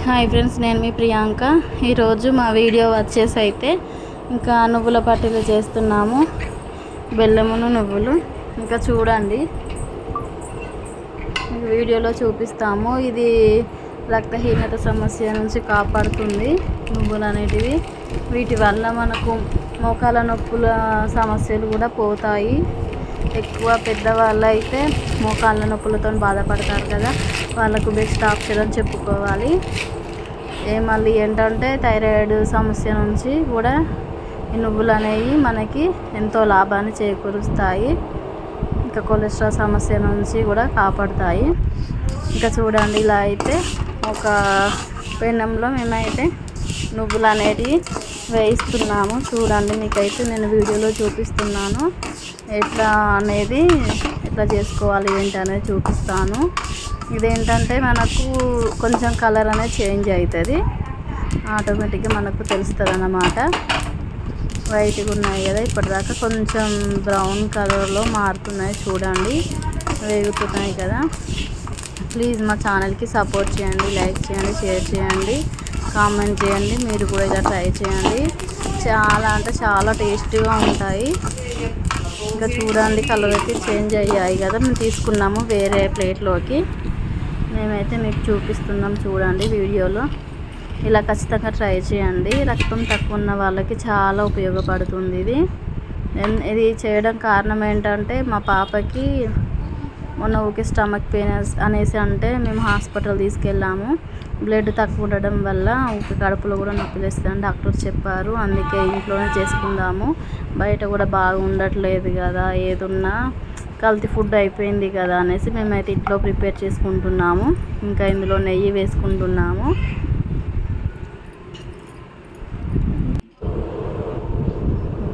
Hi friends, నేను మీ ప్రియాంక. ఈరోజు మా వీడియో వచ్చేసి అయితే ఇంకా నువ్వుల పట్టీలు చేస్తున్నాము. బెల్లమును నువ్వులు ఇంకా చూడండి, వీడియోలో చూపిస్తాము. ఇది రక్తహీనత సమస్య నుంచి కాపాడుతుంది నువ్వులు అనేటివి. వీటి వల్ల మనకు మోకాల నొప్పుల సమస్యలు కూడా పోతాయి. ఎక్కువ పెద్దవాళ్ళు అయితే మోకాళ్ళ నొప్పులతో బాధపడతారు కదా, వాళ్ళకు బెస్ట్ ఆప్షన్ అని చెప్పుకోవాలి. మళ్ళీ ఏంటంటే థైరాయిడ్ సమస్య నుంచి కూడా ఈ నువ్వులు అనేవి మనకి ఎంతో లాభాన్ని చేకూరుస్తాయి. ఇంకా కొలెస్ట్రాల్ సమస్య నుంచి కూడా కాపాడుతాయి. ఇంకా చూడండి, ఇలా అయితే ఒక పెనంలో మేమైతే నువ్వులు అనేటివి వేయిస్తున్నాము. చూడండి, మీకైతే నేను వీడియోలో చూపిస్తున్నాను. ఎట్లా అనేది ఎట్లా చేసుకోవాలి ఏంటి అనేది చూపిస్తాను. ఇదేంటంటే మనకు కొంచెం కలర్ అనేది చేంజ్ అవుతుంది, ఆటోమేటిక్గా మనకు తెలుస్తుంది అన్నమాట. వైట్గా ఉన్నాయి కదా, ఇప్పటిదాకా కొంచెం బ్రౌన్ కలర్లో మారుతున్నాయి. చూడండి, వేగుతున్నాయి కదా. ప్లీజ్ మా ఛానల్కి సపోర్ట్ చేయండి, లైక్ చేయండి, షేర్ చేయండి, కామెంట్ చేయండి. మీరు కూడా ఇలా ట్రై చేయండి. చాలా అంటే చాలా టేస్టీగా ఉంటాయి. ఇంకా చూడండి, కలర్ అయితే చేంజ్ అయ్యాయి కదా. మేము తీసుకున్నాము వేరే ప్లేట్లోకి. మేమైతే మీకు చూపిస్తున్నాం చూడండి వీడియోలో. ఇలా ఖచ్చితంగా ట్రై చేయండి. రక్తం తక్కువ ఉన్న వాళ్ళకి చాలా ఉపయోగపడుతుంది ఇది చేయడం కారణం ఏంటంటే, మా పాపకి మొన్న ఊకే స్టమక్ పెయిన్ అనేసి అంటే మేము హాస్పిటల్ తీసుకెళ్ళాము. బ్లడ్ తక్కువ ఉండడం వల్ల ఊకే కడుపులో కూడా నొప్పి లేస్తుందని డాక్టర్ చెప్పారు. అందుకే ఇంట్లోనే చేసుకుందాము, బయట కూడా బాగా ఉండట్లేదు కదా, ఏదున్నా కల్తీ ఫుడ్ అయిపోయింది కదా అనేసి మేమైతే ఇంట్లో ప్రిపేర్ చేసుకుంటున్నాము. ఇంకా ఇందులో నెయ్యి వేసుకుంటున్నాము.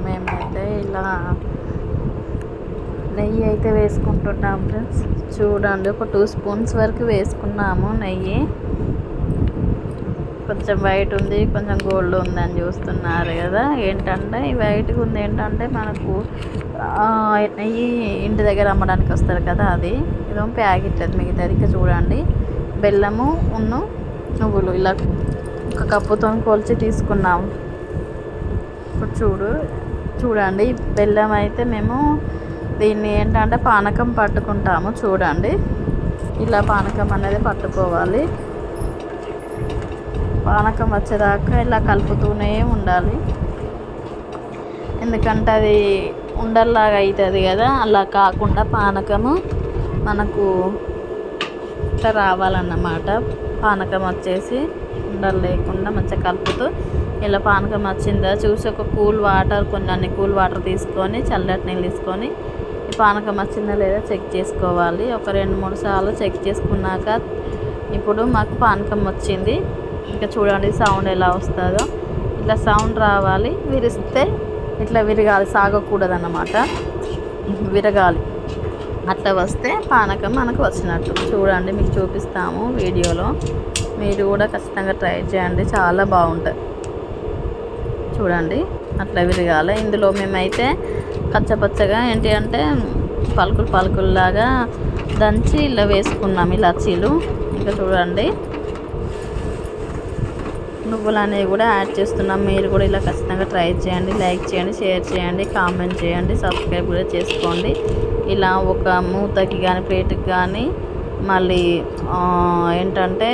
మేమైతే ఇలా నెయ్యి అయితే వేసుకుంటున్నాము ఫ్రెండ్స్. చూడండి, ఒక 2 స్పూన్స్ వరకు వేసుకున్నాము నెయ్యి. కొంచెం వైట్ ఉంది, కొంచెం గోల్డ్ ఉంది అని చూస్తున్నారు కదా. ఏంటంటే ఈ వైట్గా ఉంది ఏంటంటే మనకు నెయ్యి ఇంటి దగ్గర అమ్మడానికి వస్తారు కదా, అది ఇదో ప్యాకెట్ అది మిగతాది. ఇంకా చూడండి, బెల్లము నువ్వులు ఇలా ఒక కప్పుతో కొలిచి తీసుకున్నాము. ఇప్పుడు చూడండి, బెల్లం అయితే మేము దీన్ని ఏంటంటే పానకం పట్టుకుంటాము. చూడండి, ఇలా పానకం అనేది పట్టుకోవాలి. పానకం వచ్చేదాకా ఇలా కలుపుతూనే ఉండాలి, ఎందుకంటే అది ఉండల్లాగా అవుతుంది కదా. అలా కాకుండా పానకము మనకు ఇట్లా రావాలన్నమాట. పానకం వచ్చేసి ఉండలు లేకుండా మంచిగా కలుపుతూ ఇలా పానకం వచ్చిందా చూసి ఒక కొన్ని కూల్ వాటర్ తీసుకొని, చల్లటి నీళ్ళు తీసుకొని ఈ పానకం వచ్చిందా లేదా చెక్ చేసుకోవాలి. ఒక 2-3 సార్లు చెక్ చేసుకున్నాక ఇప్పుడు మాకు పానకం వచ్చింది. ఇంకా చూడండి సౌండ్ ఎలా వస్తుందో, ఇట్లా సౌండ్ రావాలి. విరిస్తే ఇట్లా విరగాలి, సాగకూడదు అన్నమాట, విరగాలి. అట్లా వస్తే పానకం మనకు వచ్చినట్టు. చూడండి, మీకు చూపిస్తాము వీడియోలో. మీరు కూడా ఖచ్చితంగా ట్రై చేయండి, చాలా బాగుంటుంది. చూడండి, అట్లా విరగాలి. ఇందులో మేమైతే కచ్చపచ్చగా ఏంటి అంటే పలుకుల్లాగా దంచి ఇలా వేసుకున్నాం ఇలాచీలు. ఇంకా చూడండి, నువ్వులు అనేవి కూడా యాడ్ చేస్తున్నాం. మీరు కూడా ఇలా ఖచ్చితంగా ట్రై చేయండి, లైక్ చేయండి, షేర్ చేయండి, కామెంట్ చేయండి, సబ్స్క్రైబ్ కూడా చేసుకోండి. ఇలా ఒక మూతకి కానీ ప్లేట్కి కానీ మళ్ళీ ఏంటంటే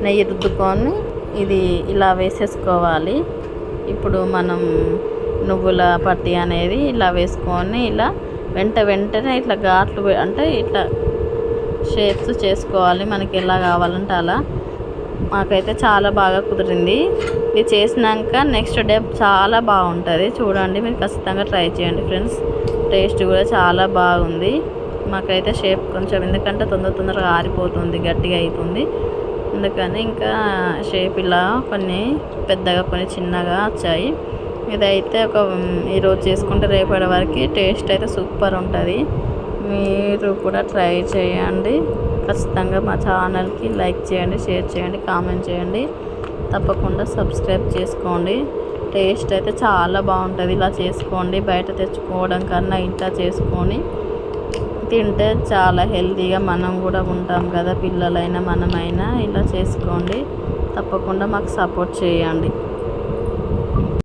నెయ్యి రుద్దుకొని ఇది ఇలా వేసేసుకోవాలి. ఇప్పుడు మనం నువ్వుల పట్టి అనేది ఇలా వేసుకొని ఇలా వెంటనే ఇట్లా ఘాట్లు అంటే ఇట్లా షేప్స్ చేసుకోవాలి, మనకి ఎలా కావాలంటే అలా. మాకైతే చాలా బాగా కుదిరింది. ఇది చేసినాక నెక్స్ట్ డే చాలా బాగుంటుంది. చూడండి, మీరు ఖచ్చితంగా ట్రై చేయండి ఫ్రెండ్స్. టేస్ట్ కూడా చాలా బాగుంది. మాకైతే షేప్ కొంచెం ఎందుకంటే తొందరగా ఆరిపోతుంది, గట్టిగా అవుతుంది. అందుకని ఇంకా షేప్ ఇలా కొన్ని పెద్దగా కొన్ని చిన్నగా వచ్చాయి. ఇదైతే ఈరోజు చేసుకుంటే రేపటి వరకు టేస్ట్ అయితే సూపర్ ఉంటుంది. మీరు కూడా ట్రై చేయండి. ఖచ్చితంగా మా ఛానల్కి లైక్ చేయండి, షేర్ చేయండి, కామెంట్ చేయండి, తప్పకుండా సబ్స్క్రైబ్ చేసుకోండి. టేస్ట్ అయితే చాలా బాగుంటుంది. ఇలా చేసుకోండి, బయట తెచ్చుకోవడం కన్నా ఇంట్లో చేసుకొని తింటే చాలా హెల్తీగా మనం కూడా ఉంటాం కదా, పిల్లలైనా మనమైనా. ఇలా చేసుకోండి, తప్పకుండా మాకు సపోర్ట్ చేయండి.